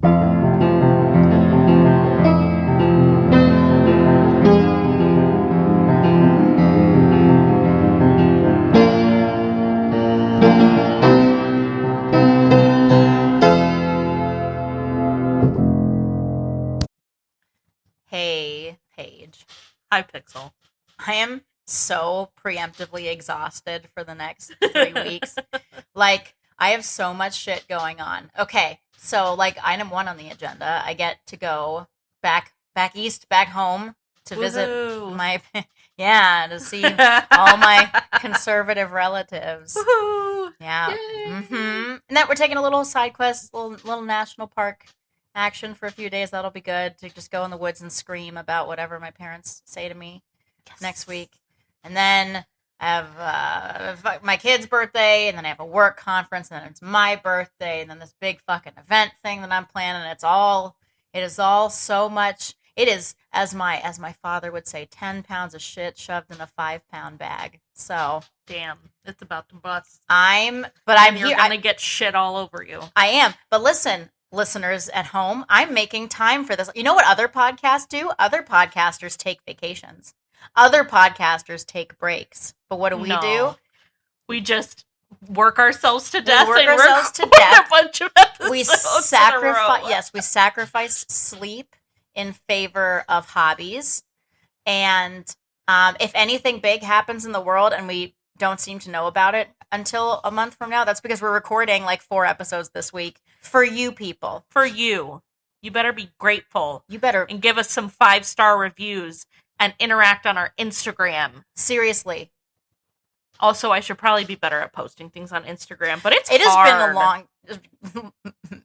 Hey, Paige. Hi, Pixel. I am so preemptively exhausted for the next 3 weeks. Like, I have so much shit going on. Okay, so, like, item 1 on the agenda, I get to go back east, back home to visit Woohoo. my, to see all my conservative relatives. Woohoo! Yeah. Yay. And then we're taking a little side quest, little national park action for a few days. That'll be good to just go in the woods and scream about whatever my parents say to me next week. And then I have my kid's birthday, and then I have a work conference, and then it's my birthday, and then this big fucking event thing that I'm planning. It is all so much. It is, as my father would say, 10 pounds of shit shoved in a 5-pound bag. So damn, it's about to bust. I'm You're gonna get shit all over you. I am, but listen, listeners at home, I'm making time for this. You know what other podcasts do? Other podcasters take vacations. Other podcasters take breaks. But what do we do? We just work ourselves to death. We work ourselves to death. A bunch of episodes we sacrifice sleep in favor of hobbies. And if anything big happens in the world and we don't seem to know about it until a month from now, that's because we're recording like 4 episodes this week for you people. For you. You better be grateful. You better. And give us some 5-star reviews and interact on our Instagram. Seriously. Also, I should probably be better at posting things on Instagram, but it has been a long...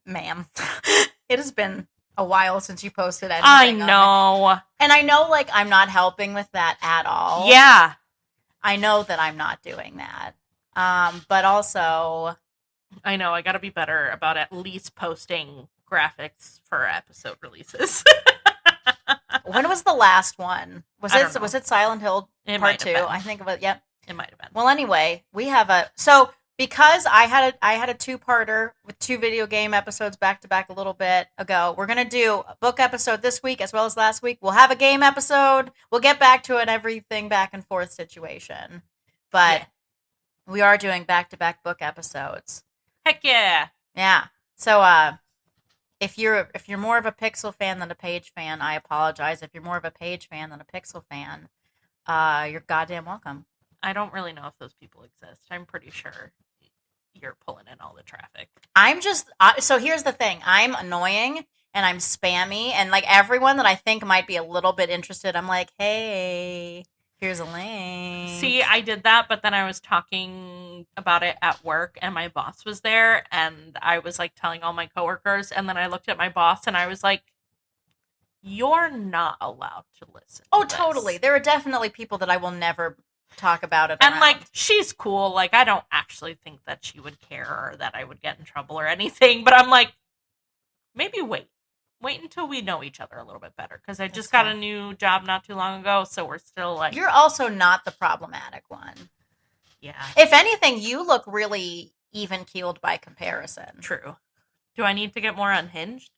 Ma'am. It has been a while since you posted anything. I know. And I know, like, I'm not helping with that at all. Yeah. I know that I'm not doing that. But also... I know, I gotta be better about at least posting graphics for episode releases. When was the last one? Was it Silent Hill Part 2? I think of it, yep. It might have been. Well, anyway, we have because I had a 2-parter with 2 video game episodes back to back a little bit ago. We're gonna do a book episode this week as well as last week. We'll have a game episode. We'll get back to an everything back and forth situation, but we are doing back to back book episodes. Heck yeah! Yeah. So if you're more of a Pixel fan than a Page fan, I apologize. If you're more of a Page fan than a Pixel fan, you're goddamn welcome. I don't really know if those people exist. I'm pretty sure you're pulling in all the traffic. I'm just... so here's the thing. I'm annoying, and I'm spammy, and like everyone that I think might be a little bit interested, I'm like, hey, here's a link. See, I did that, but then I was talking about it at work, and my boss was there, and I was like telling all my coworkers, and then I looked at my boss, and I was like, you're not allowed to listen. Oh, totally. There are definitely people that I will never talk about it and around. Like, she's cool. Like, I don't actually think that she would care or that I would get in trouble or anything, but I'm like, maybe wait until we know each other a little bit better, because I just got a new job not too long ago, so we're still like... You're also not the problematic one. Yeah. If anything, you look really even-keeled by comparison. True. Do I need to get more unhinged?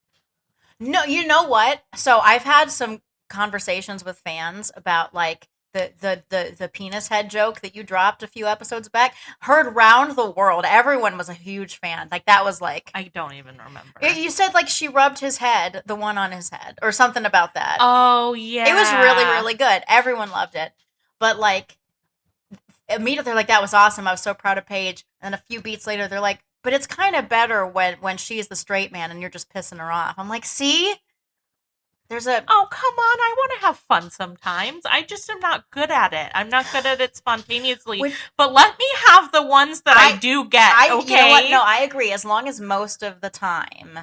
No, you know what? So I've had some conversations with fans about, like, the penis head joke that you dropped a few episodes back. Heard round the world. Everyone was a huge fan. Like, that was like... I don't even remember. You said, like, she rubbed his head, the one on his head, or something about that. Oh, yeah. It was really, really good. Everyone loved it. But, like, immediately they're like, that was awesome. I was so proud of Paige. And then a few beats later, they're like, but it's kind of better when she's the straight man and you're just pissing her off. I'm like, see? There's a... Oh, come on. I want to have fun sometimes. I just am not good at it. I'm not good at it spontaneously. But let me have the ones that I do get, okay? You know what? No, I agree. As long as most of the time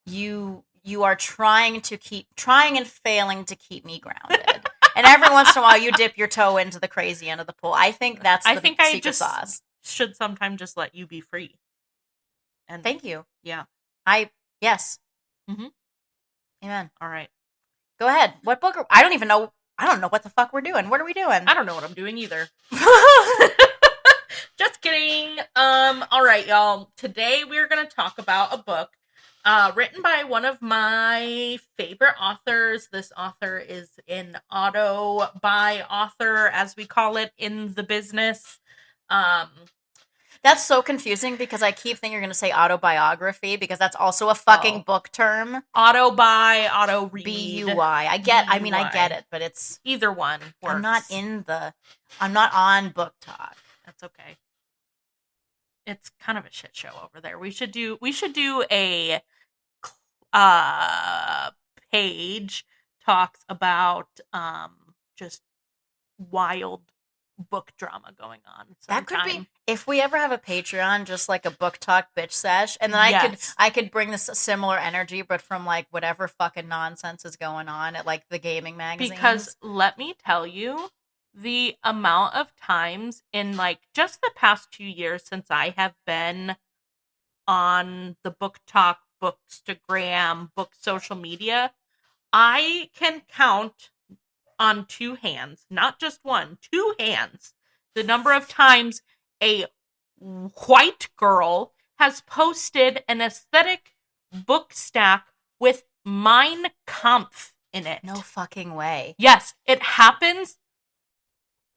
you are trying and failing to keep me grounded. And every once in a while you dip your toe into the crazy end of the pool. I think that's the secret sauce. Should sometimes just let you be free. And thank you. Yeah. Yes. Mm-hmm. Amen. All right. Go ahead. What book? I don't know what the fuck we're doing. What are we doing? I don't know what I'm doing either. Just kidding. All right, y'all. Today we're going to talk about a book Written by one of my favorite authors. This author is an auto-buy author, as we call it in the business. That's so confusing because I keep thinking you're going to say autobiography because that's also a fucking book term. Auto-buy, auto-read. B-U-Y. I get it, but it's... Either one works. I'm not on Book Talk. That's okay. It's kind of a shit show over there. We should do a page talks about just wild book drama going on sometime. That could be, if we ever have a Patreon, just like a Book Talk bitch sesh, and then I could bring this similar energy, but from like whatever fucking nonsense is going on at like the gaming magazines. Because let me tell you, the amount of times in like just the past 2 years since I have been on the Book Talk, Bookstagram, book social media, I can count on 2 hands, not just 1, 2 hands, the number of times a white girl has posted an aesthetic book stack with Mein Kampf in it. No fucking way. Yes, it happens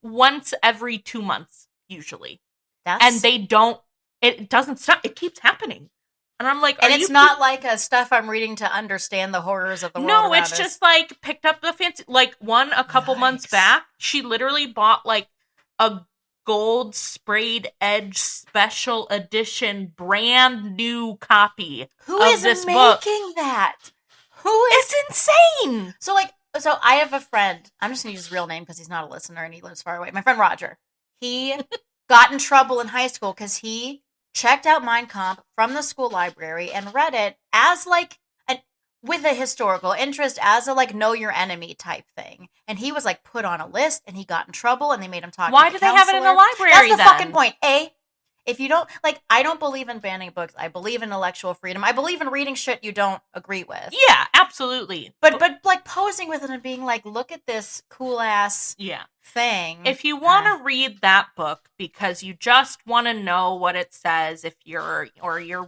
once every 2 months, usually. And it doesn't stop. It keeps happening. And I'm like, and it's not like a stuff I'm reading to understand the horrors of the world. No, it's just like picked up the fancy, like one a couple months back. She literally bought like a gold sprayed edge special edition brand new copy. Who is making that? It's insane. So I have a friend. I'm just gonna use his real name because he's not a listener and he lives far away. My friend Roger. He got in trouble in high school because he checked out Mein Kampf from the school library and read it as like with a historical interest, as a like know your enemy type thing. And he was like put on a list and he got in trouble and they made him talk to the counselor. Why do they have it in the library? That's the fucking point. If you don't I don't believe in banning books. I believe in intellectual freedom. I believe in reading shit you don't agree with. Yeah, absolutely. But like posing with it and being like, look at this cool ass thing. If you want to read that book because you just want to know what it says, if you're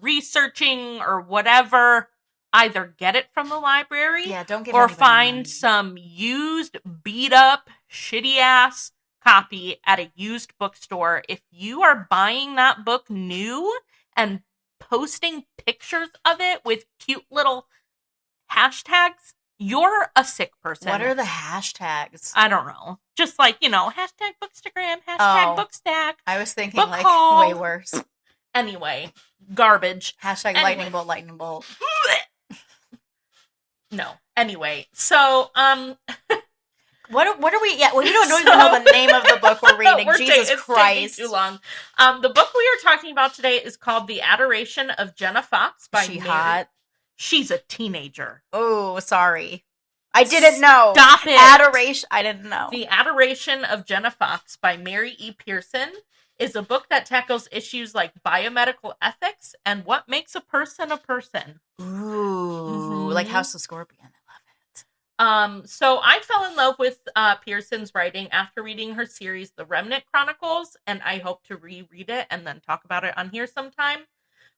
researching or whatever, either get it from the library, or find money. Some used, beat up, shitty ass copy at a used bookstore. If you are buying that book new and posting pictures of it with cute little hashtags, you're a sick person. What are the hashtags? I don't know. Just like, hashtag Bookstagram, hashtag Bookstack. I was thinking book like haul. Way worse. Anyway, garbage. Hashtag lightning bolt. No. Anyway, so What are we? Yeah, well, you don't even know the name of the book we're reading. Jesus Christ, too long. The book we are talking about today is called "The Adoration of Jenna Fox" by Mary. Hot? She's a teenager. Oh, sorry, I didn't know. Stop it. Adoration. I didn't know. "The Adoration of Jenna Fox" by Mary E. Pearson is a book that tackles issues like biomedical ethics and what makes a person a person. Ooh, like House of Scorpion. So I fell in love with Pearson's writing after reading her series, The Remnant Chronicles, and I hope to reread it and then talk about it on here sometime.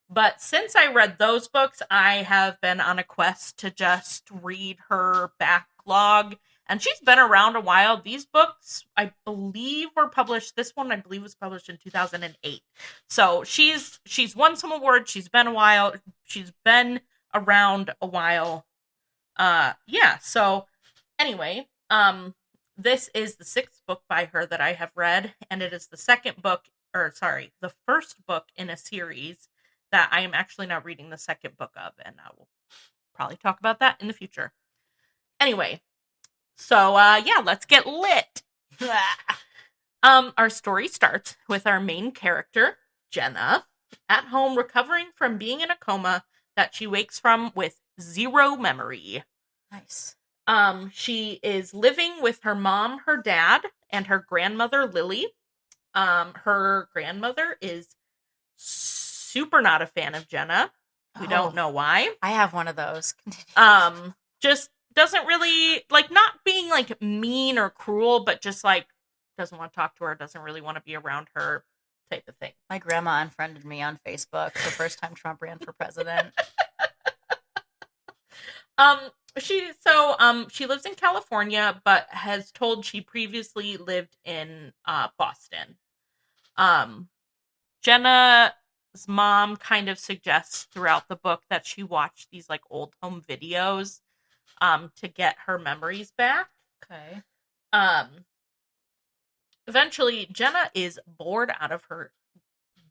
But since I read those books, I have been on a quest to just read her backlog, and she's been around a while. These books, I believe, were published. This one, I believe, was published in 2008. So she's won some awards. She's been a while. She's been around a while. So anyway, this is the 6th book by her that I have read, and it is the the first book in a series that I am actually now reading the 2nd book of, and I will probably talk about that in the future. Anyway, so let's get lit. Our story starts with our main character, Jenna, at home recovering from being in a coma that she wakes from with 0 memory. Nice. She is living with her mom, her dad, and her grandmother, Lily. Her grandmother is super not a fan of Jenna. We don't know why. I have one of those. Just doesn't really, like, not being, like, mean or cruel, but just, like, doesn't want to talk to her, doesn't really want to be around her type of thing. My grandma unfriended me on Facebook the first time Trump ran for president. Um, she lives in California, but has told she previously lived in Boston. Um, Jenna's mom kind of suggests throughout the book that she watched these like old home videos to get her memories back. Okay. Um, Eventually Jenna is bored out of her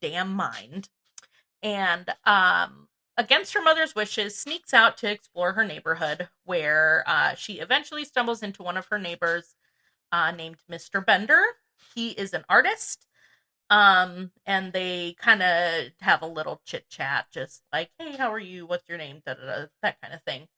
damn mind and against her mother's wishes sneaks out to explore her neighborhood where she eventually stumbles into one of her neighbors named Mr. Bender. He is an artist. And they kind of have a little chit chat, just like, hey, how are you? What's your name? Da, da, da, that kind of thing.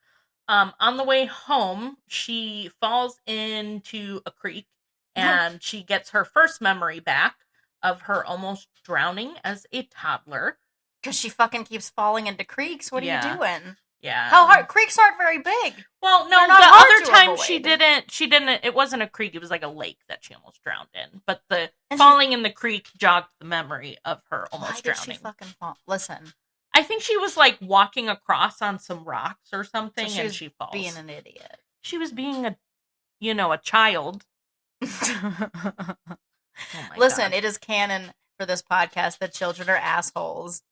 On the way home, she falls into a creek and she gets her first memory back of her almost drowning as a toddler. Because she fucking keeps falling into creeks. What are you doing? Yeah. How hard? Creeks aren't very big. Well, no, the other time she didn't, it wasn't a creek, it was like a lake that she almost drowned in. But the falling in the creek jogged the memory of her almost drowning. Why did she fucking fall? Listen. I think she was like walking across on some rocks or something and she falls. Being an idiot. She was being a child. Oh Listen, God. It is canon for this podcast that children are assholes.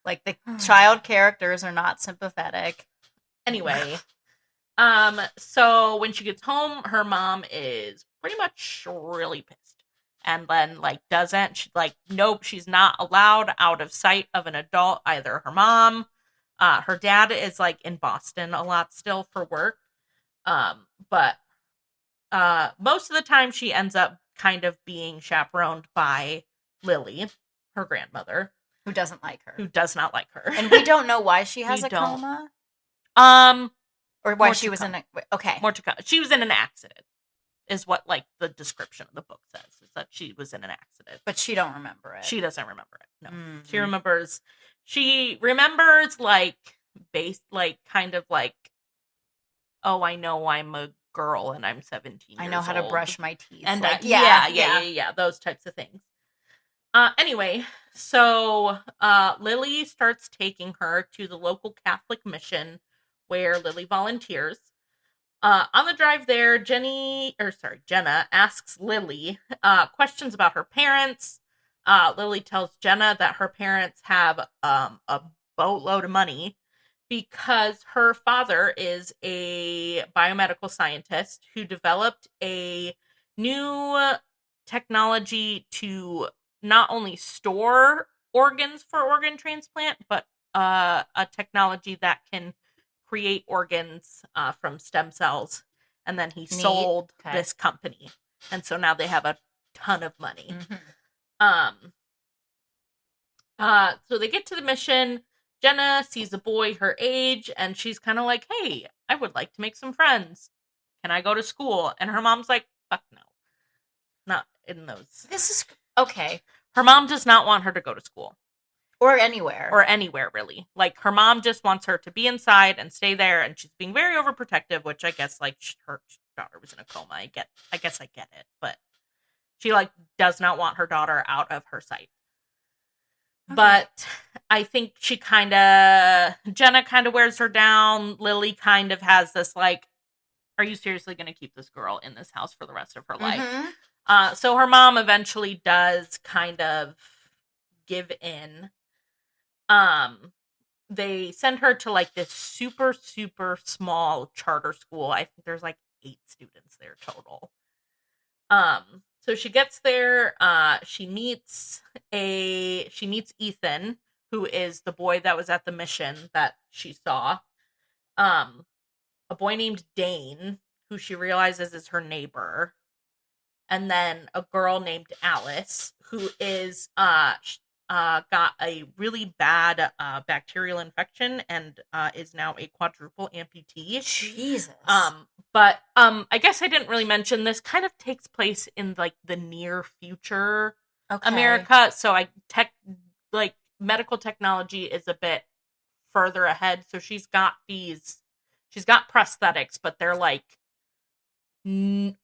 Like, the child characters are not sympathetic. Anyway, so when she gets home, her mom is pretty much really pissed. And then, like, nope, she's not allowed out of sight of an adult, either her mom. Her dad is, like, in Boston a lot still for work. But most of the time she ends up kind of being chaperoned by Lily, her grandmother. Who doesn't like her. Who does not like her. And we don't know why she has a coma? Or why she was in a... Okay. More to come. She was in an accident, is what, like, the description of the book says, is that she was in an accident. But she don't remember it. She doesn't remember it, no. Mm-hmm. She remembers, like, kind of like, oh, I know I'm a girl and I'm 17 I know how to brush my teeth. And yeah, those types of things. Anyway, so Lily starts taking her to the local Catholic mission where Lily volunteers. On the drive there, Jenna asks Lily questions about her parents. Lily tells Jenna that her parents have a boatload of money because her father is a biomedical scientist who developed a new technology to not only store organs for organ transplant, but a technology that can create organs from stem cells. And then he sold this company. And so now they have a ton of money. Mm-hmm. So they get to the mission. Jenna sees a boy her age, and she's kind of like, hey, I would like to make some friends. Can I go to school? And her mom's like, fuck no. Not in those. This is... Okay. Her mom does not want her to go to school. Or anywhere. Or anywhere, really. Like, her mom just wants her to be inside and stay there, and she's being very overprotective, which I guess, like, her daughter was in a coma. I guess I get it. But she, like, does not want her daughter out of her sight. Okay. But I think Jenna kind of wears her down. Lily kind of has this, like, are you seriously going to keep this girl in this house for the rest of her life? Mm-hmm. So her mom eventually does kind of give in. They send her to, like, this super, super small charter school. I think there's, like, 8 students there total. So she gets there, she meets Ethan, who is the boy that was at the mission that she saw. A boy named Dane, who she realizes is her neighbor. And then a girl named Alice, who is got a really bad bacterial infection and is now a quadruple amputee. Jesus. But I guess I didn't really mention this kind of takes place in, like, the near future America. So medical technology is a bit further ahead. So she's got prosthetics, but they're, like,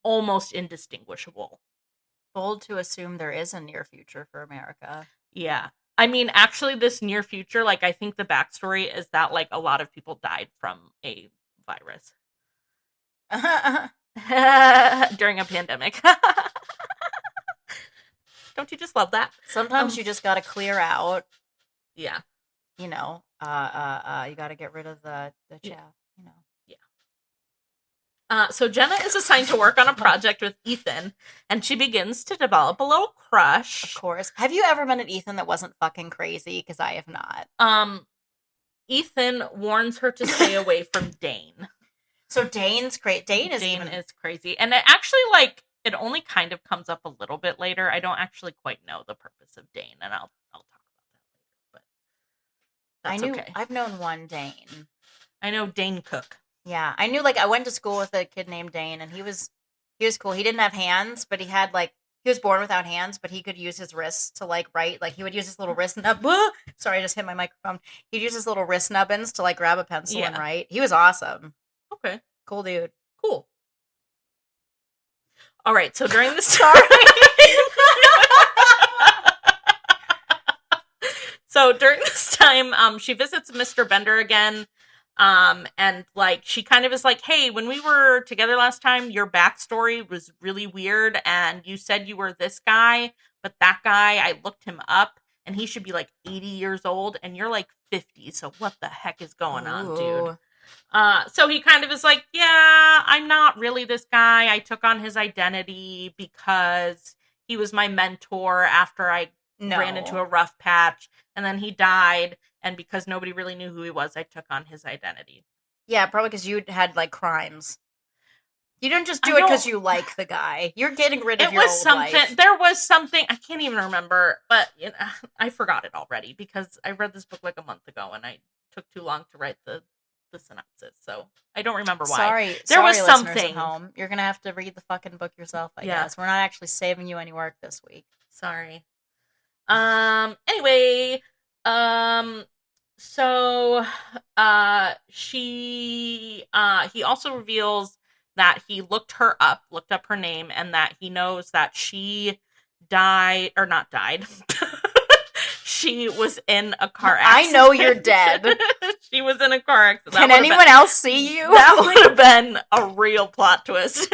almost indistinguishable. Bold to assume there is a near future for America. Yeah. I mean, actually, this near future, like, I think the backstory is that, like, a lot of people died from a virus Sometimes during a pandemic. Don't you just love that? you just got to clear out. Yeah. You know, you got to get rid of the chaff. You know. So Jenna is assigned to work on a project with Ethan, and she begins to develop a little crush. Of course. Have you ever met an Ethan that wasn't fucking crazy? Because I have not. Ethan warns her to stay away from Dane. So Dane's great. Dane is crazy, and it actually it only kind of comes up a little bit later. I don't actually quite know the purpose of Dane, and I'll talk about that later. But that's okay. I've known one Dane. I know Dane Cook. Yeah, I knew I went to school with a kid named Dane, and he was cool. He didn't have hands, but he had he was born without hands, but he could use his wrists to write. He would use his little wrist nub. Sorry, I just hit my microphone. He'd use his little wrist nubbins to grab a pencil and write. He was awesome. Okay, cool dude. Cool. All right, so during the So during this time, she visits Mr. Bender again. And she kind of is hey, when we were together last time, your backstory was really weird, and you said you were this guy, but that guy, I looked him up, and he should be 80 years old, and you're 50, so what the heck is going on, dude? So he kind of is yeah, I'm not really this guy. I took on his identity because he was my mentor after I ran into a rough patch, and then he died. And because nobody really knew who he was, I took on his identity. Yeah, probably because you had crimes. You didn't just do it because you like the guy. You're getting rid of your old life. There was something, I can't even remember, but I forgot it already because I read this book a month ago and I took too long to write the synopsis. So I don't remember why. There was something. At home. You're going to have to read the fucking book yourself, I guess. We're not actually saving you any work this week. Sorry. Anyway, so he also reveals that he looked up her name, and that he knows that she died, or not died. She was in a car accident. I know you're dead. She was in a car accident. Can anyone else see you? That would have been a real plot twist.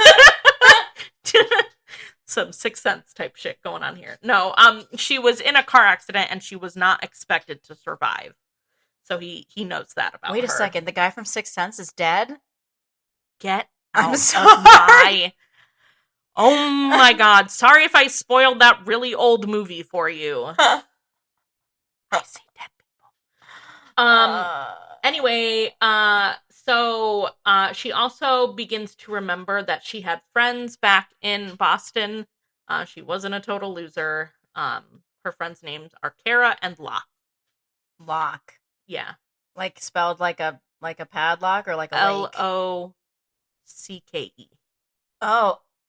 Some Sixth Sense type shit going on here. No, she was in a car accident and she was not expected to survive. So he knows that about her. Wait a second, the guy from Sixth Sense is dead? Get out of my... Oh my god. Sorry if I spoiled that really old movie for you. I see dead people. Anyway, so she also begins to remember that she had friends back in Boston. She wasn't a total loser. Her friends' names are Kara and Locke. Locke. Yeah. Spelled like a padlock or a lake? Locke. Oh,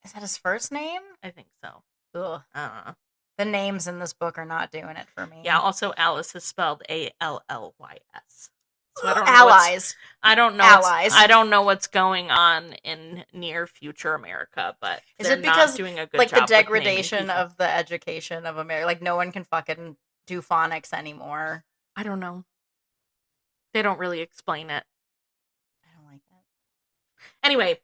is that his first name? I think so. Ugh. The names in this book are not doing it for me. Yeah, also Alice is spelled Allys. So I don't know allies. I don't know. Allies. I don't know what's going on in near future America, but is it because not doing a good job the degradation of the education of America? No one can fucking do phonics anymore. I don't know. They don't really explain it. I don't like that. Anyway,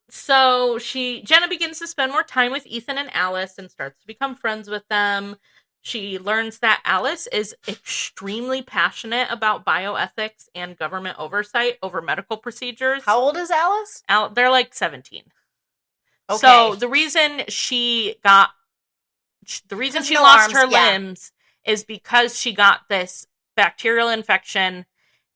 so Jenna begins to spend more time with Ethan and Alice and starts to become friends with them. She learns that Alice is extremely passionate about bioethics and government oversight over medical procedures. How old is Alice? They're 17. Okay. So the reason she lost her limbs is because she got this bacterial infection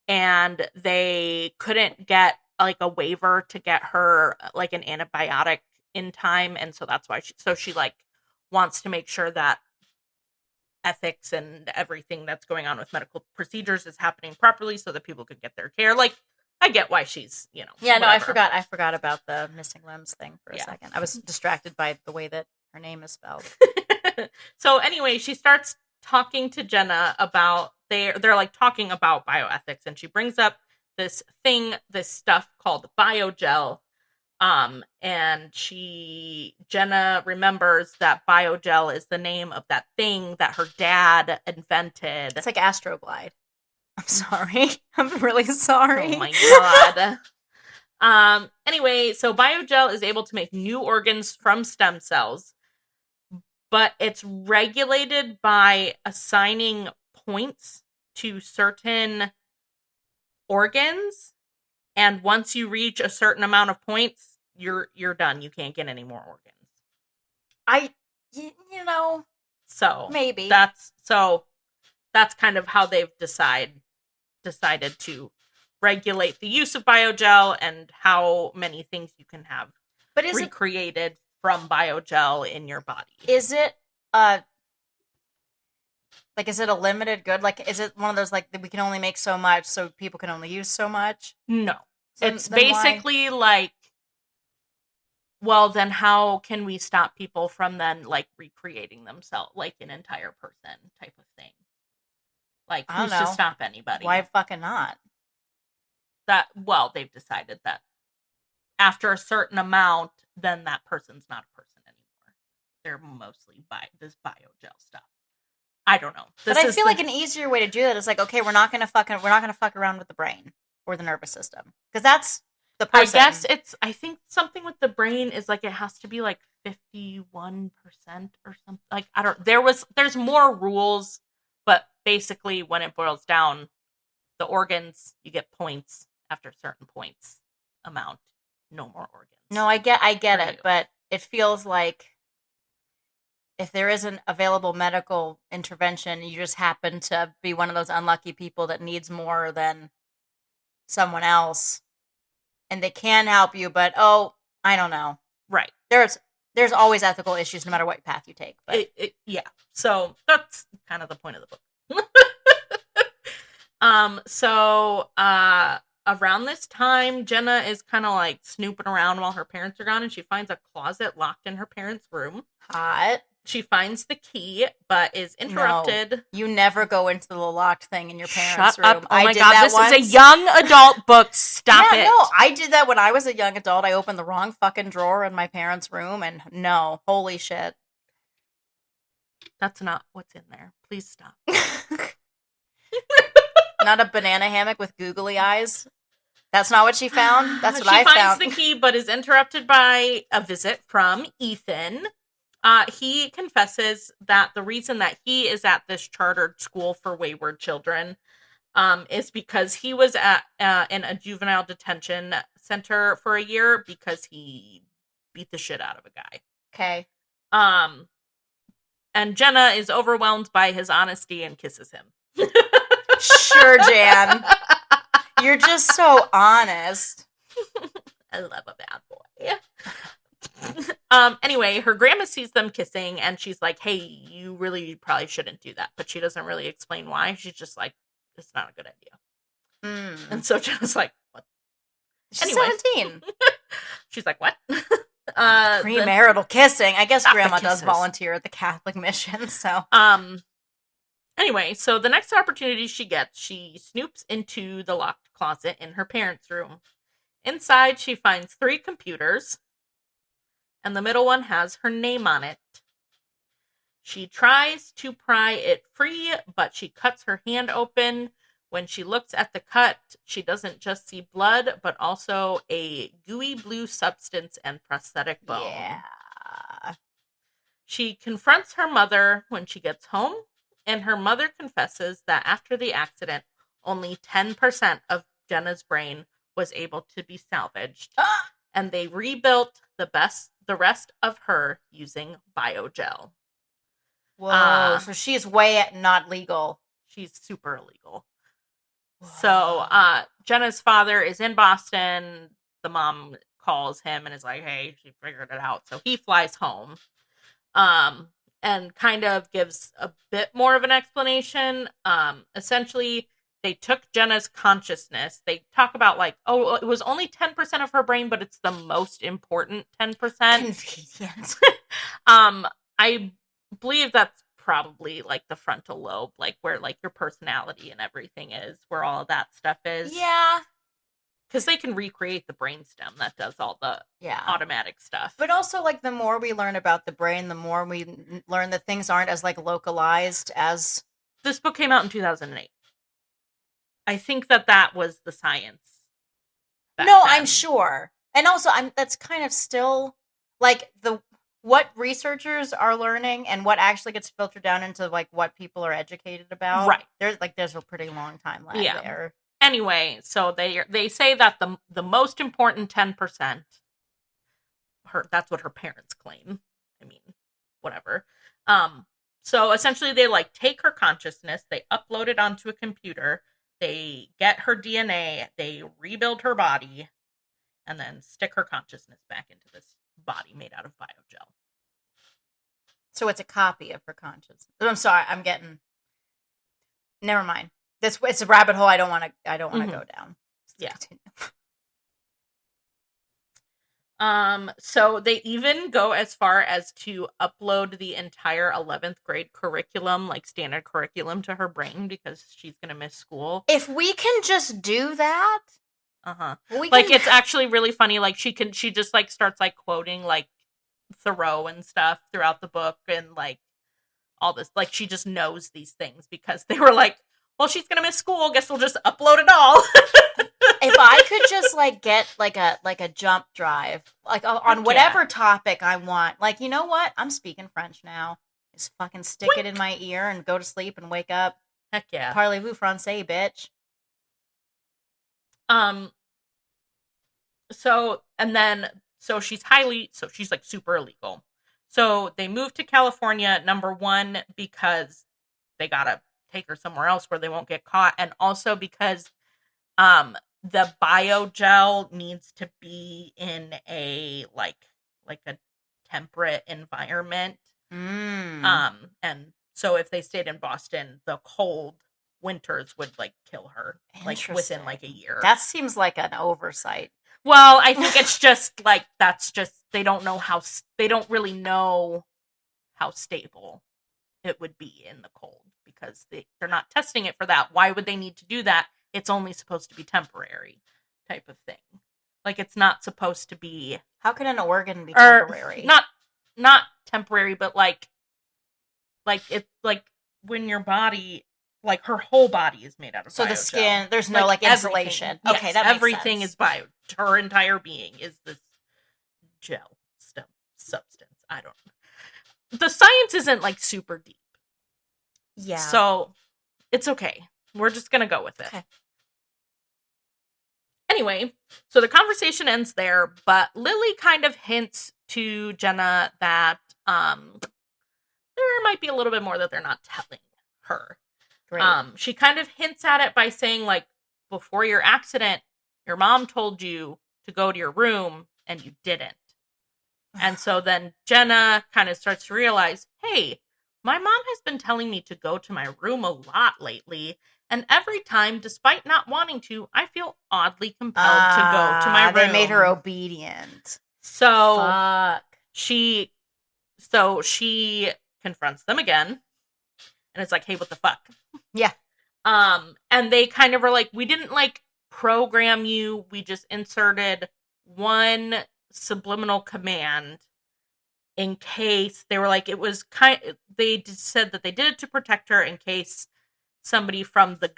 and they couldn't get a waiver to get her an antibiotic in time, and so that's why she wants to make sure that ethics and everything that's going on with medical procedures is happening properly so that people could get their care. I get why she's, Yeah, whatever. No, I forgot about the missing limbs thing for a second. I was distracted by the way that her name is spelled. So anyway, she starts talking to Jenna about they're talking about bioethics, and she brings up this stuff called biogel. And Jenna remembers that biogel is the name of that thing that her dad invented. It's like Astroglide. I'm sorry. I'm really sorry. Oh my god. Anyway, so biogel is able to make new organs from stem cells, but it's regulated by assigning points to certain organs, and once you reach a certain amount of points, you're done. You can't get any more organs. You know, So maybe. that's kind of how they've decided to regulate the use of biogel and how many things you can have But is recreated from biogel in your body. Is it uh like, is it a limited good? Like, is it one of those, like, that we can only make so much, so people can only use so much? No. So it's then basically like, well, then how can we stop people from then, like, recreating themselves, like an entire person type of thing? Like, I don't who's to know. stop anybody? Why fucking not? Well, they've decided that after a certain amount, then that person's not a person anymore. They're mostly this biogel stuff. I don't know. But I feel like an easier way to do that is like, okay, we're not gonna fuck around with the brain or the nervous system, because that's the person. I think something with the brain is like it has to be like 51% or something. Like, I don't. There's more rules, but basically when it boils down, the organs, you get points after certain points amount. No more organs. No, I get it, but it feels like if there isn't available medical intervention, you just happen to be one of those unlucky people that needs more than someone else, and they can help you, but I don't know. Right. There's always ethical issues no matter what path you take. But yeah. So that's kind of the point of the book. Around this time, Jenna is kind of like snooping around while her parents are gone, and she finds a closet locked in her parents' room. Hot. She finds the key, but is interrupted. No, you never go into the locked thing in your parents' room. Shut up. Oh my god, this once. is a young adult book. Stop it. No, I did that when I was a young adult. I opened the wrong fucking drawer in my parents' room, and no, holy shit. That's not what's in there. Please stop. Not a banana hammock with googly eyes? That's not what she found? That's what I found. She finds the key, but is interrupted by a visit from Ethan. He confesses that the reason that he is at this chartered school for wayward children is because he was in a juvenile detention center for a year because he beat the shit out of a guy. Okay. And Jenna is overwhelmed by his honesty and kisses him. Sure, Jan. You're just so honest. I love a bad boy. Anyway, her grandma sees them kissing and she's like, hey, you really probably shouldn't do that. But she doesn't really explain why. She's just like, it's not a good idea. And so Jenna's like, what? She's 17. She's like, what? Premarital kissing. I guess grandma does volunteer at the Catholic mission, so. Anyway, so the next opportunity she gets, she snoops into the locked closet in her parents' room. Inside, she finds 3 computers, and the middle one has her name on it. She tries to pry it free, but she cuts her hand open. When she looks at the cut, she doesn't just see blood, but also a gooey blue substance and prosthetic bone. Yeah. She confronts her mother when she gets home, and her mother confesses that after the accident, only 10% of Jenna's brain was able to be salvaged, and they rebuilt the rest of her using biogel. Whoa, so she's way not legal. She's super illegal. Whoa. So Jenna's father is in Boston. The mom calls him and is like, hey, she figured it out. So he flies home. And kind of gives a bit more of an explanation. Essentially, they took Jenna's consciousness. They talk about like, oh, it was only 10% of her brain, but it's the most important 10%. Convenient. I believe that's probably like the frontal lobe, like where like your personality and everything is, where all of that stuff is. Yeah. Because they can recreate the brainstem that does all the automatic stuff. But also, like, the more we learn about the brain, the more we learn that things aren't as, like, localized as... This book came out in 2008. I think that was the science. No, I'm sure. And also, that's kind of still like what researchers are learning and what actually gets filtered down into like what people are educated about. Right. There's a pretty long time lag there. Anyway, so they say that the most important 10%, that's what her parents claim. I mean, whatever. So essentially they like take her consciousness, they upload it onto a computer, they get her DNA, they rebuild her body, and then stick her consciousness back into this body made out of biogel. So it's a copy of her consciousness. I'm sorry, I'm getting. Never mind. It's a rabbit hole I don't want to go down. Yeah. So they even go as far as to upload the entire 11th grade curriculum, like standard curriculum, to her brain because she's gonna miss school. If we can just do that, it's actually really funny. Like she just like starts like quoting like Thoreau and stuff throughout the book, and like all this, like she just knows these things because they were like, well, she's gonna miss school. Guess we'll just upload it all. If I could just like get like a jump drive, like on whatever topic I want, like, you know what? I'm speaking French now. Just fucking stick it in my ear and go to sleep and wake up. Heck yeah. Parlez-vous français, bitch. So she's like super illegal. So they moved to California, number one, because they gotta take her somewhere else where they won't get caught, and also because the biogel needs to be in a like a temperate environment. And so if they stayed in Boston, the cold winters would like kill her like within like a year. That seems like an oversight. Well, I think it's just like they don't really know how stable it would be in the cold because they're not testing it for that. Why would they need to do that? It's only supposed to be temporary type of thing. Like it's not supposed to be. How can an organ be temporary? Not temporary, but like it's like when your body, like her whole body is made out of biogel. The skin, there's no like insulation. Yes, okay, that makes everything sense. is bio. Her entire being is this gel substance. I don't know. The science isn't like super deep. Yeah. So it's okay. We're just gonna go with it. Okay. Anyway, so the conversation ends there, but Lily kind of hints to Jenna that there might be a little bit more that they're not telling her. Great. She kind of hints at it by saying, like, before your accident, your mom told you to go to your room and you didn't. And so then Jenna kind of starts to realize, hey, my mom has been telling me to go to my room a lot lately. And every time, despite not wanting to, I feel oddly compelled to go to my room. They made her obedient. So she confronts them again. And it's like, hey, what the fuck? Yeah. And they kind of are like, we didn't like program you. We just inserted one subliminal command in case they were like, it was they said that they did it to protect her in case somebody from the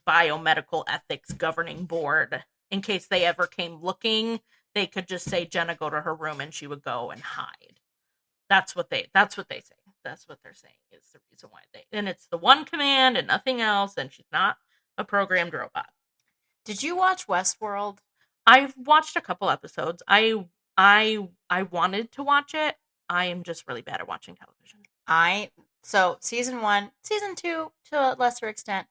biomedical ethics governing board, in case they ever came looking, they could just say, Jenna, go to her room, and she would go and hide. That's what they say. That's what they're saying is the reason why and it's the one command and nothing else, and she's not a programmed robot. Did you watch Westworld? I've watched a couple episodes. I wanted to watch it. I am just really bad at watching television. So season 1, season 2, to a lesser extent,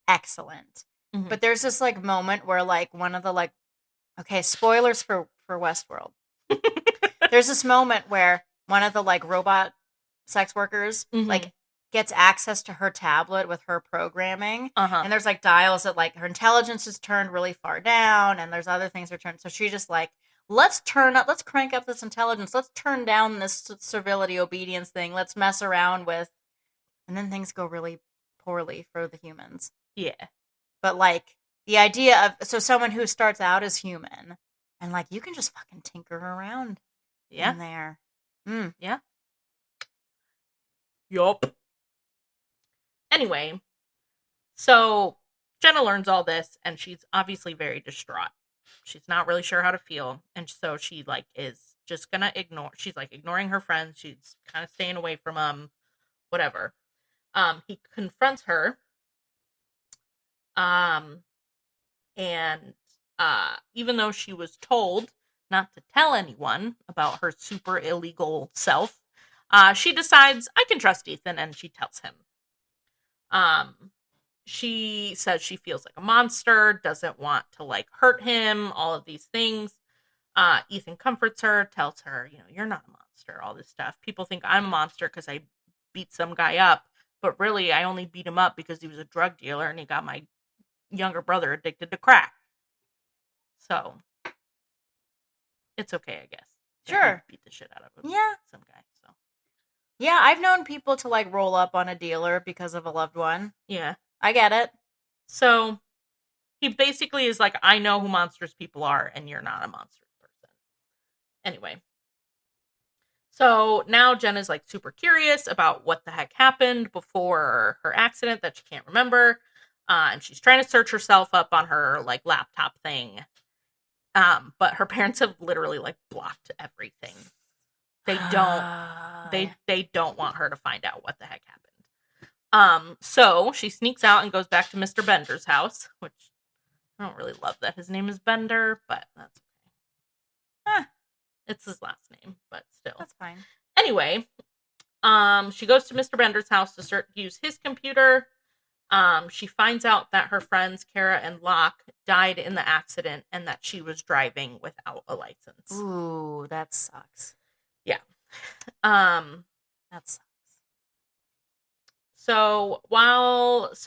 excellent. Mm-hmm. But there's this like moment where like one of the like, okay, spoilers for Westworld. There's this moment where one of the like robot sex workers like gets access to her tablet with her programming, and there's like dials that like her intelligence is turned really far down, and there's other things that are turned. So she just like, let's crank up this intelligence, let's turn down this servility obedience thing, let's mess around with, and then things go really poorly for the humans. Yeah. But like the idea of someone who starts out as human and like you can just fucking tinker around in there. Yeah. Yup. Anyway, so Jenna learns all this, and she's obviously very distraught. She's not really sure how to feel, and so she like is just gonna ignore. She's like ignoring her friends. She's kind of staying away from them. Whatever. He confronts her. Um, and even though she was told not to tell anyone about her super illegal self, she decides I can trust Ethan, and she tells him. She says she feels like a monster, doesn't want to like hurt him, all of these things. Ethan comforts her, tells her, you're not a monster, all this stuff. People think I'm a monster because I beat some guy up, but really I only beat him up because he was a drug dealer and he got my younger brother addicted to crack. So it's okay, I guess. Sure. Beat the shit out of some guy. So yeah, I've known people to like roll up on a dealer because of a loved one. Yeah, I get it. So he basically is like, I know who monstrous people are, and you're not a monstrous person. Anyway. So now Jenna's like super curious about what the heck happened before her accident that she can't remember. And she's trying to search herself up on her like laptop thing. But her parents have literally like blocked everything. They don't want her to find out what the heck happened. So she sneaks out and goes back to Mr. Bender's house, which I don't really love that his name is Bender, but that's okay. It's his last name, but still. That's fine. Anyway, she goes to Mr. Bender's house to use his computer. She finds out that her friends Kara and Locke died in the accident and that she was driving without a license. Ooh, that sucks. Yeah. That sucks. So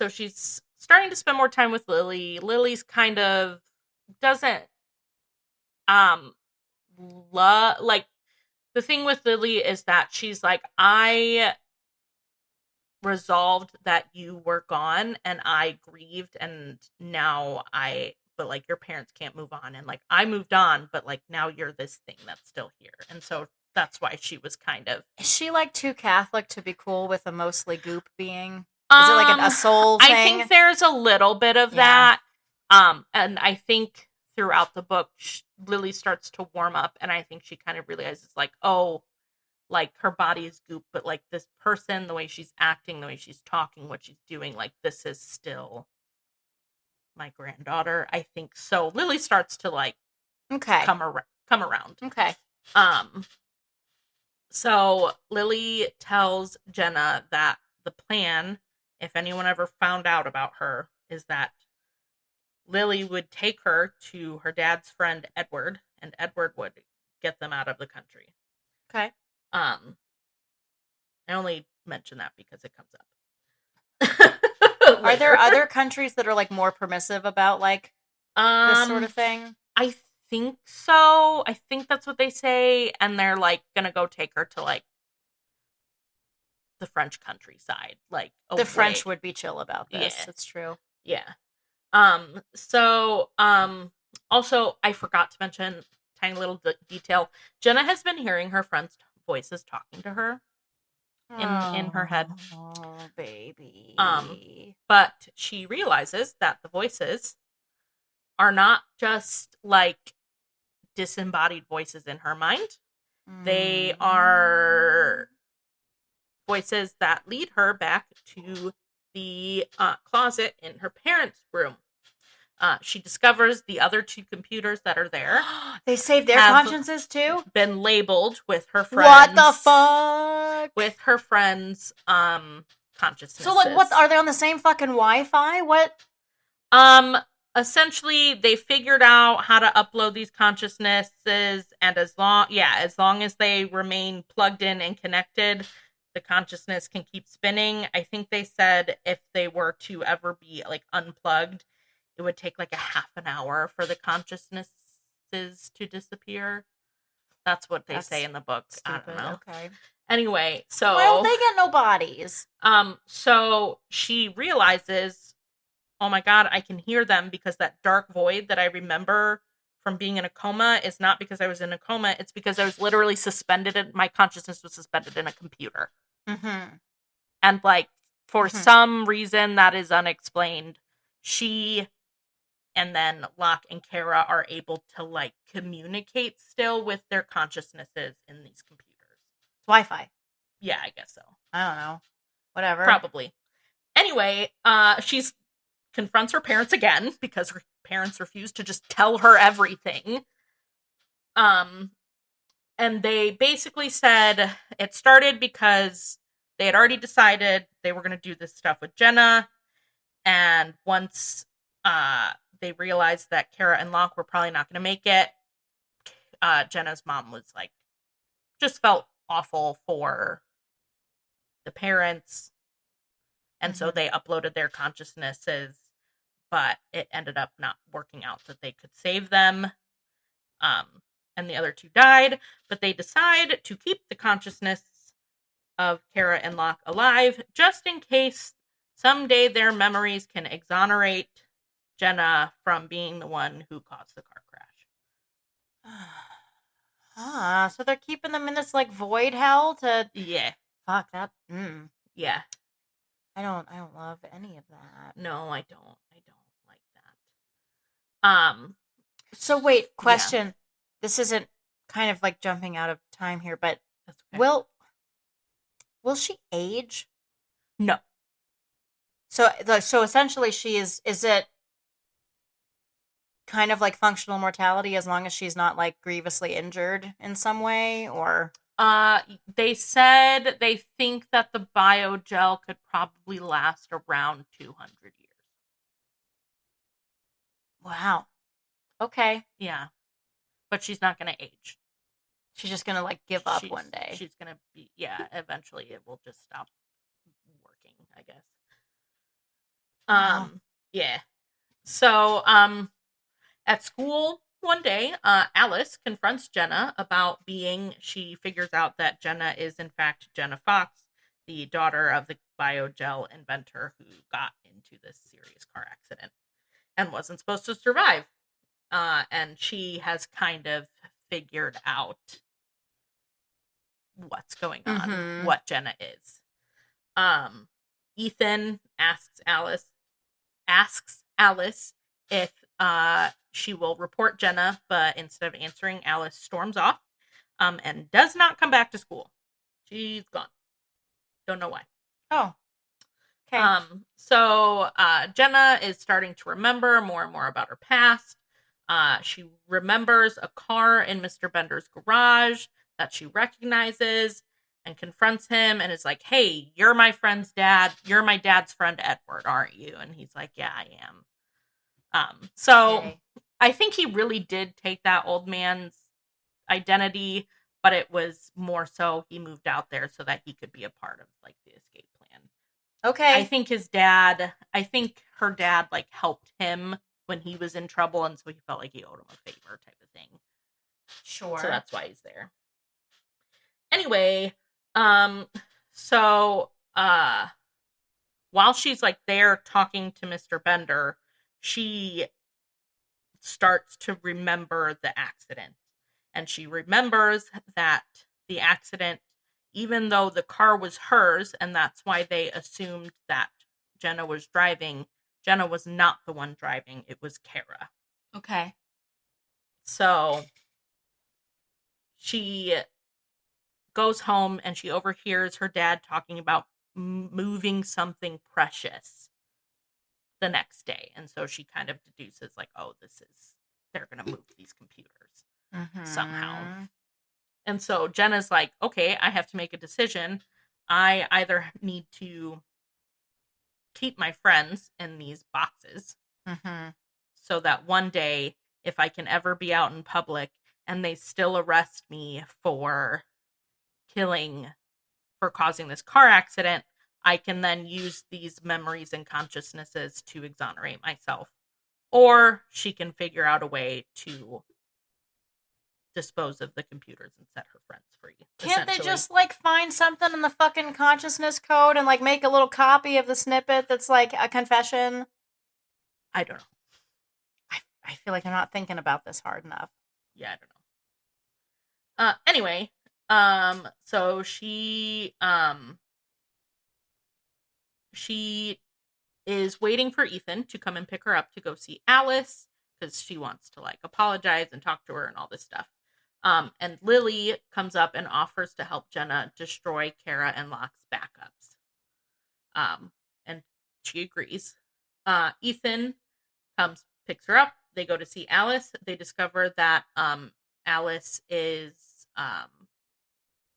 she's starting to spend more time with Lily. Lily's kind of doesn't like the thing with Lily is that she's like, I resolved that you were gone and I grieved and now but like your parents can't move on and like I moved on, but like now you're this thing that's still here. And so that's why she was kind of. Is she like too Catholic to be cool with a mostly goop being? Is it like a soul thing? I think there's a little bit of that. And I think throughout the book, Lily starts to warm up, and I think she kind of realizes, like, oh, like, her body is goop, but, like, this person, the way she's acting, the way she's talking, what she's doing, like, this is still my granddaughter, I think. So Lily starts to, like, come around. Okay. So Lily tells Jenna that the plan, if anyone ever found out about her, is that Lily would take her to her dad's friend Edward, and Edward would get them out of the country. Okay. I only mention that because it comes up. Are there other countries that are like more permissive about like this sort of thing? I think so. I think that's what they say, and they're like gonna go take her to like the French countryside. Like the French would be chill about this. Yeah. It's true. Yeah. Also, I forgot to mention tiny little detail. Jenna has been hearing her friends' voices talking to her in her head. Oh, baby. But she realizes that the voices are not just like disembodied voices in her mind. They are voices that lead her back to the closet in her parents' room. She discovers the other two computers that are there. They saved their consciences too? Been labeled with her friends. What the fuck? With her friends' consciousnesses. So like, what are they on the same fucking Wi-Fi? What? Essentially, they figured out how to upload these consciousnesses, and as long as they remain plugged in and connected, the consciousness can keep spinning. I think they said if they were to ever be like unplugged, it would take like a half an hour for the consciousnesses to disappear. That's what they say in the book. Stupid. I don't know. Okay. Anyway, so well, they get no bodies. So she realizes, oh my god, I can hear them because that dark void that I remember from being in a coma is not because I was in a coma. It's because I was literally my consciousness was suspended in a computer. Mm-hmm. And like, for some reason that is unexplained, she and then Locke and Kara are able to like communicate still with their consciousnesses in these computers. It's Wi-Fi. Yeah, I guess so. I don't know. Whatever. Probably. Anyway, she's confronts her parents again because her parents refuse to just tell her everything. And they basically said it started because they had already decided they were going to do this stuff with Jenna, and once they realized that Kara and Locke were probably not going to make it, Jenna's mom was like, just felt awful for the parents, and so they uploaded their consciousnesses, but it ended up not working out that they could save them. And the other two died, but they decide to keep the consciousness of Kara and Locke alive just in case someday their memories can exonerate Jenna from being the one who caused the car crash. So they're keeping them in this like void hell to Yeah. fuck that. Yeah. I don't love any of that. No, I don't like that. So wait, question. Yeah. This isn't kind of like jumping out of time here, but that's okay. Will she age? No. So essentially she is it kind of like functional mortality as long as she's not like grievously injured in some way, or they said they think that the biogel could probably last around 200 years. Wow. Okay. Yeah. But she's not going to age. She's just going to like give up one day. She's going to be, eventually it will just stop working, I guess. Wow. Yeah. So, at school one day, Alice confronts Jenna about she figures out that Jenna is in fact Jenna Fox, the daughter of the biogel inventor who got into this serious car accident and wasn't supposed to survive. And she has kind of figured out what's going on, what Jenna is. Ethan asks Alice if she will report Jenna, but instead of answering, Alice storms off and does not come back to school. She's gone. Don't know why. Oh. Okay. So Jenna is starting to remember more and more about her past. She remembers a car in Mr. Bender's garage that she recognizes and confronts him and is like, hey, you're my friend's dad. You're my dad's friend, Edward, aren't you? And he's like, yeah, I am. So okay. I think he really did take that old man's identity, but it was more so he moved out there so that he could be a part of like the escape plan. Okay. I think her dad like helped him when he was in trouble, and so he felt like he owed him a favor type of thing. Sure. So that's why he's there. Anyway, so while she's like there talking to Mr. Bender, she starts to remember the accident. And she remembers that the accident, even though the car was hers, and that's why they assumed that Jenna was driving, Jenna was not the one driving. It was Kara. Okay. So she goes home and she overhears her dad talking about moving something precious the next day. And so she kind of deduces like, oh, they're going to move these computers somehow. And so Jenna's like, okay, I have to make a decision. I either need to keep my friends in these boxes so that one day, if I can ever be out in public and they still arrest me for causing this car accident, I can then use these memories and consciousnesses to exonerate myself. Or she can figure out a way to dispose of the computers and set her friends free. Can't they just like find something in the fucking consciousness code and like make a little copy of the snippet that's like a confession? I don't know. I feel like I'm not thinking about this hard enough. Yeah, I don't know. Anyway, so she is waiting for Ethan to come and pick her up to go see Alice because she wants to like apologize and talk to her and all this stuff. And Lily comes up and offers to help Jenna destroy Kara and Locke's backups. And she agrees. Ethan comes, picks her up. They go to see Alice. They discover that Alice is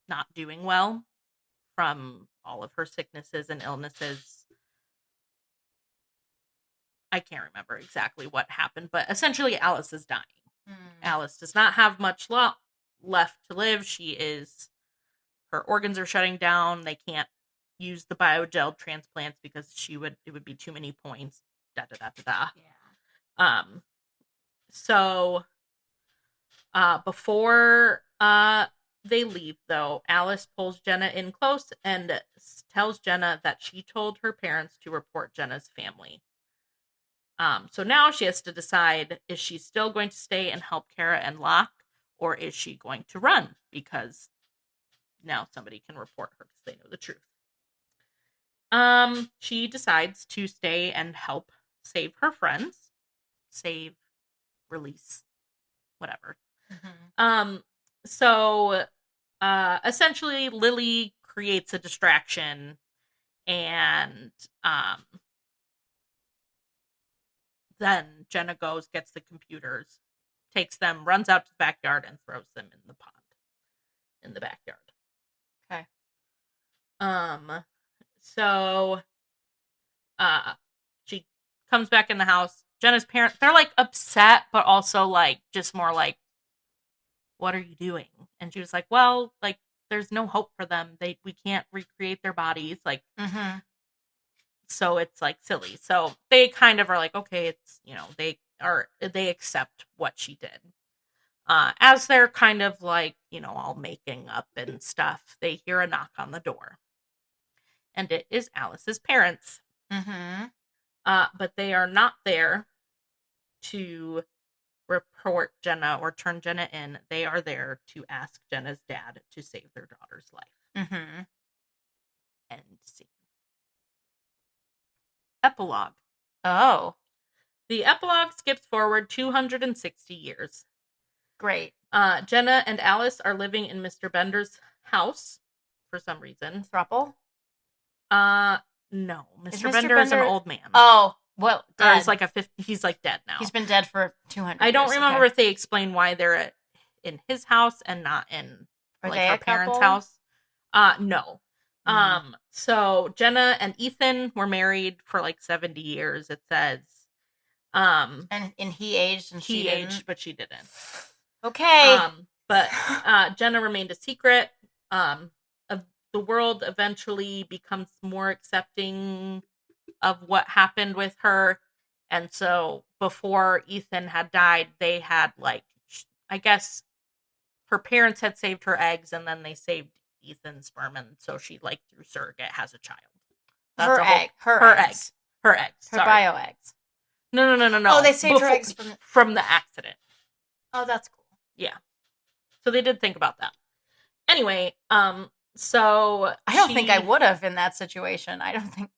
not doing well from all of her sicknesses and illnesses. I can't remember exactly what happened, but essentially Alice is dying. Alice does not have much left to live. Her organs are shutting down. They can't use the biogel transplants because it would be too many points. Da da da da da. Yeah. So before they leave, though, Alice pulls Jenna in close and tells Jenna that she told her parents to report Jenna's family. So now she has to decide, is she still going to stay and help Kara and Locke, or is she going to run? Because now somebody can report her because they know the truth. She decides to stay and help save her friends. Release, whatever. Mm-hmm. So essentially Lily creates a distraction and then Jenna goes, gets the computers, takes them, runs out to the backyard, and throws them in the pond in the backyard. Okay. So she comes back in the house. Jenna's parents, they're like upset, but also like just more like, what are you doing? And she was like, well, like there's no hope for them. We can't recreate their bodies. Like, mm-hmm. So it's like silly. So they kind of are like, okay, it's, they accept what she did. As they're kind of like, all making up and stuff, they hear a knock on the door. And it is Alice's parents. Mm-hmm. But they are not there to report Jenna or turn Jenna in. They are there to ask Jenna's dad to save their daughter's life. Mm-hmm. End scene. Epilogue. Oh. The epilogue skips forward 260 years. Great. Jenna and Alice are living in Mr. Bender's house for some reason. Throuple? No. Mr. Bender is an old man. Oh, well, dead. He's like dead now. He's been dead for 200 I don't years. remember if they explain why they're in his house and not in her parents' house. No. So Jenna and Ethan were married for like 70 years, it says. And he aged and she didn't. Aged, but she didn't. Okay. But Jenna remained a secret. The world eventually becomes more accepting of what happened with her. And so before Ethan had died, they had I guess her parents had saved her eggs and then they saved Ethan's sperm. And so she through surrogate has a child. That's her eggs. Her eggs. Her bio eggs. No. Oh, they saved her eggs from the accident. Oh, that's cool. Yeah. So they did think about that. Anyway, so I don't think I would have in that situation. I don't think.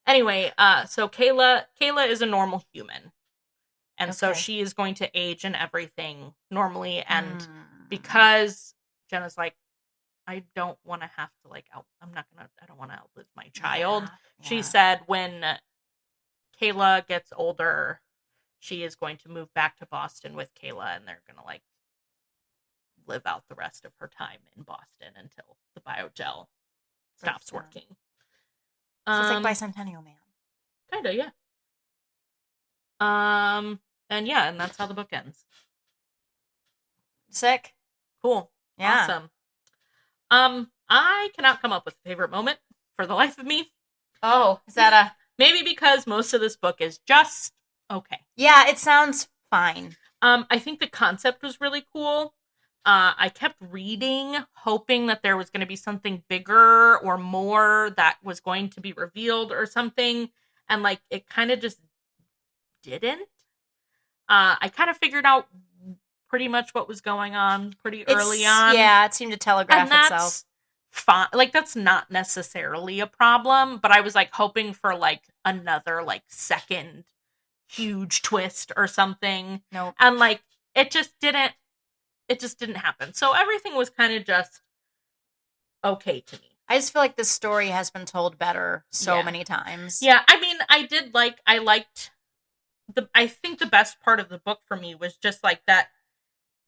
Anyway, so Kayla is a normal human. And so she is going to age and everything normally. And because Jenna's like, I don't want to have to I don't want to outlive my child. Yeah. She said when Kayla gets older, she is going to move back to Boston with Kayla and they're going to live out the rest of her time in Boston until the biogel stops working. So it's like Bicentennial Man. Kinda, yeah. And that's how the book ends. Sick. Cool. Yeah. Awesome. I cannot come up with a favorite moment for the life of me. Oh, is that maybe because most of this book is just okay. Yeah, it sounds fine. I think the concept was really cool. I kept reading, hoping that there was going to be something bigger or more that was going to be revealed or something. And it kind of just didn't. I kind of figured out pretty much what was going on pretty early on. Yeah, it seemed to telegraph itself. fine. Like, that's not necessarily a problem, but I was, like, hoping for, like, another, like, second huge twist or something. Nope. And, like, it just didn't happen. So everything was kind of just okay to me. I just feel like this story has been told better so Yeah. many times. Yeah, I mean, I think the best part of the book for me was just, like, that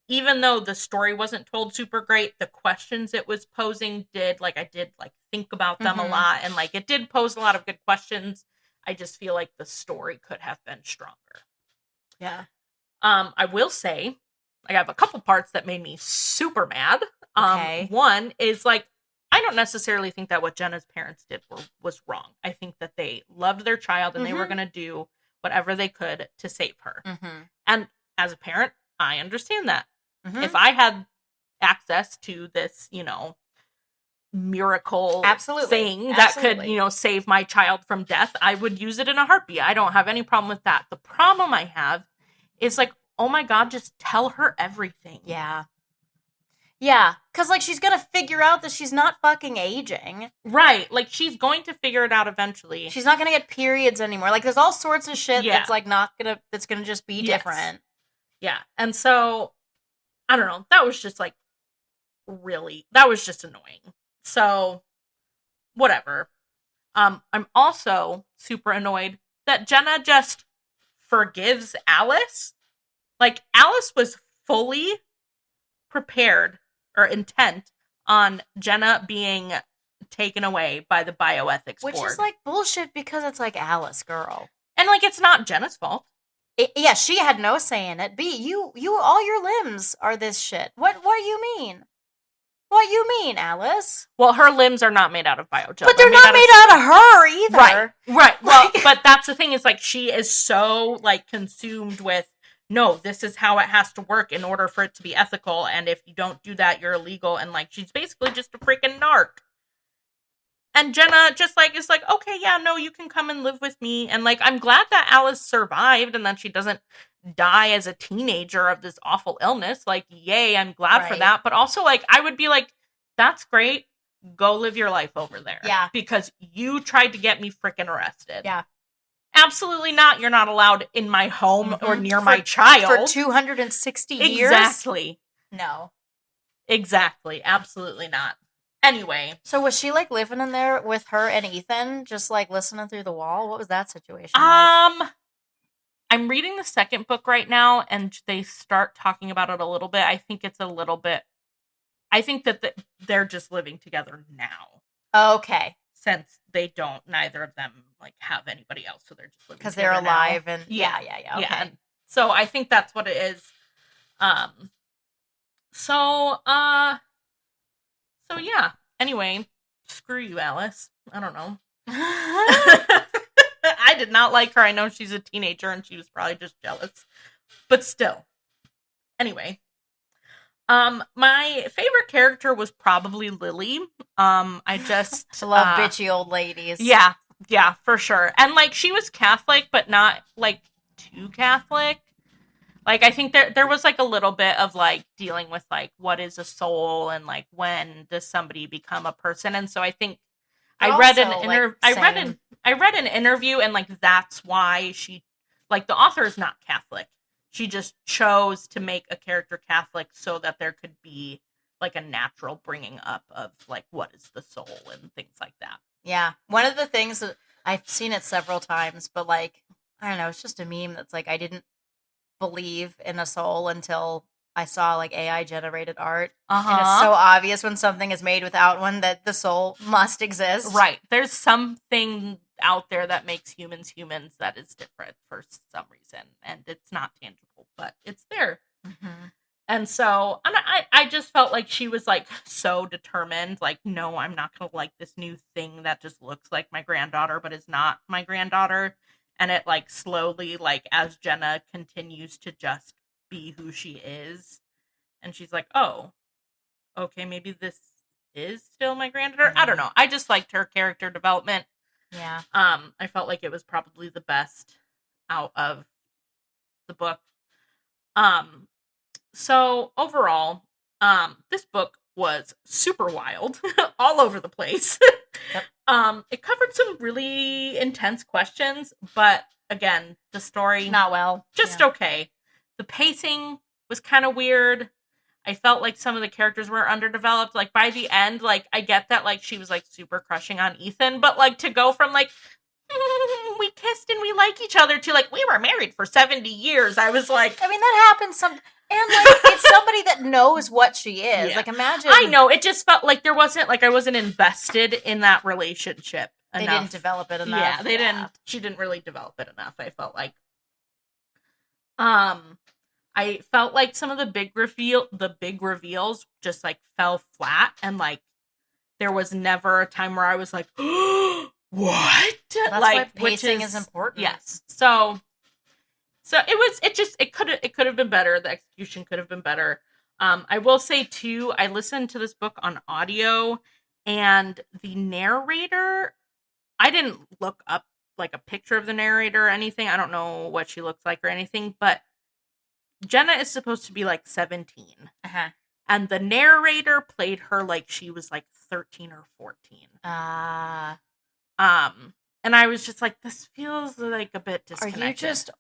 even though the story wasn't told super great, the questions it was posing I did, like, think about them a lot, and, like, it did pose a lot of good questions. I just feel like the story could have been stronger. Yeah. I will say, I have a couple parts that made me super mad. Okay. One is, like, I don't necessarily think that what Jenna's parents did was wrong. I think that they loved their child and they were going to do whatever they could to save her. And as a parent, I understand that. If I had access to this, miracle thing that could, save my child from death, I would use it in a heartbeat. I don't have any problem with that. The problem I have is, like, oh my God, just tell her everything. Yeah. Yeah, because, like, she's gonna figure out that she's not fucking aging. Right. Like, she's going to figure it out eventually. She's not gonna get periods anymore. Like, there's all sorts of shit that's, like, that's gonna just be different. Yeah. And so, I don't know. That was just, like, that was just annoying. So, whatever. I'm also super annoyed that Jenna just forgives Alice. Like, Alice was fully prepared or intent on Jenna being taken away by the bioethics board. Which is, like, bullshit because it's, like, Alice, girl. And, like, it's not Jenna's fault. Yeah, she had no say in it. You, all your limbs are this shit. What you mean? What you mean, Alice? Well, her limbs are not made out of biogel. But they're not made out of her either. Right. Well, but that's the thing is, like, she is so, like, consumed with, no, this is how it has to work in order for it to be ethical, and if you don't do that, you're illegal, and, like, she's basically just a freaking narc. And Jenna just, like, is like, okay, yeah, no, you can come and live with me, and, like, I'm glad that Alice survived and that she doesn't die as a teenager of this awful illness. Like, yay, I'm glad for that. But also, like, I would be like, that's great. Go live your life over there. Yeah. Because you tried to get me freaking arrested. Yeah. Absolutely not. You're not allowed in my home or near my child. For 260 years? Exactly. No. Exactly. Absolutely not. Anyway. So was she, like, living in there with her and Ethan, just, like, listening through the wall? What was that situation like? I'm reading the second book right now, and they start talking about it a little bit. I think it's a little bit... I think that they're just living together now. Okay. Since neither of them, like, have anybody else, so they're just living together because they're alive now. and... Yeah. Okay. Yeah, and so I think that's what it is. So yeah. Anyway, screw you, Alice. I don't know. I did not like her. I know she's a teenager and she was probably just jealous. But still. Anyway. My favorite character was probably Lily. I just love bitchy old ladies. Yeah, for sure. And, like, she was Catholic, but not, like, too Catholic. Like, I think there was, like, a little bit of, like, dealing with, like, what is a soul and, like, when does somebody become a person. And so I think I read an interview, and, like, that's why she, like, the author is not Catholic. She just chose to make a character Catholic so that there could be, like, a natural bringing up of, like, what is the soul and things like that. Yeah. One of the things that I've seen it several times, but, like, I don't know, it's just a meme that's like, I didn't believe in a soul until I saw, like, AI generated art. And it's so obvious when something is made without one that the soul must exist. Right. There's something out there that makes humans that is different for some reason, and it's not tangible, but it's there. And so, and I just felt like she was, like, so determined, like, no, I'm not gonna like this new thing that just looks like my granddaughter but is not my granddaughter. And it, like, slowly, like, as Jenna continues to just be who she is, and she's like, oh, okay, maybe this is still my granddaughter. I don't know. I just liked her character development. Yeah. I felt like it was probably the best out of the book. So overall, this book was super wild, all over the place. Yep. It covered some really intense questions, but again, the story Not well. just Yeah. okay. The pacing was kind of weird. I felt like some of the characters were underdeveloped. Like by the end, like I get that like she was like super crushing on Ethan, but like to go from like we kissed and we like each other to like we were married for 70 years. I was like, I mean, that happens some, and like it's somebody that knows what she is. Yeah. Like imagine I know, it just felt like there wasn't like I wasn't invested in that relationship enough. They didn't develop it enough. Yeah, they didn't. She didn't really develop it enough. I felt like. I felt like some of the big reveals just like fell flat, and like there was never a time where I was like, what? That's like why pacing is important. Yes. So it could have been better. The execution could have been better. I will say too, I listened to this book on audio, and the narrator, I didn't look up like a picture of the narrator or anything. I don't know what she looks like or anything, but Jenna is supposed to be like 17. Uh-huh. And the narrator played her like she was like 13 or 14. And I was just like, this feels like a bit disconnected. Are you just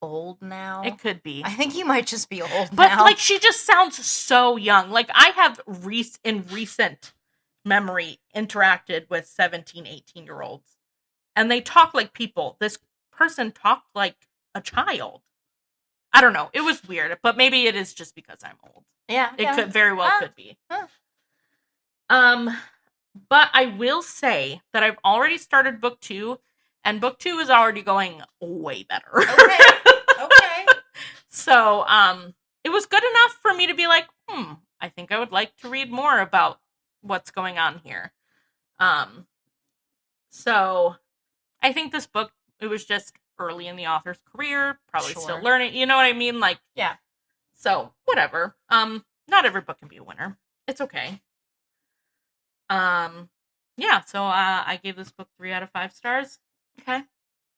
old now? It could be. I think you might just be old but now. like she just sounds so young. Like I have in recent memory interacted with 17, 18-year-olds. And they talk like people. This person talked like a child. I don't know. It was weird, but maybe it is just because I'm old. Yeah. It could very well could be. Huh. But I will say that I've already started book 2, and book 2 is already going way better. Okay. So, it was good enough for me to be like, I think I would like to read more about what's going on here. So I think this book, it was just early in the author's career, probably still learning, you know what I mean? Like, yeah. So, whatever. Not every book can be a winner. It's okay. Yeah, so I gave this book 3 out of 5 stars. Okay.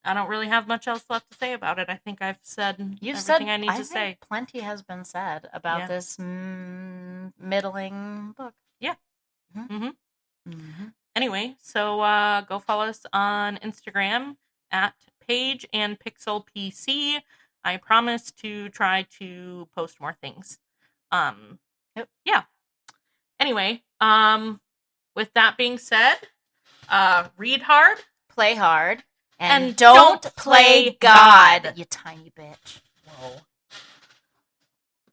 I don't really have much else left to say about it. I think I've said everything I need to say. Plenty has been said about this middling book. Yeah. Anyway, so go follow us on Instagram at Paige and Pixel PC. I promise to try to post more things. Yeah. Anyway, with that being said, read hard, play hard, and don't play God, you tiny bitch. Whoa.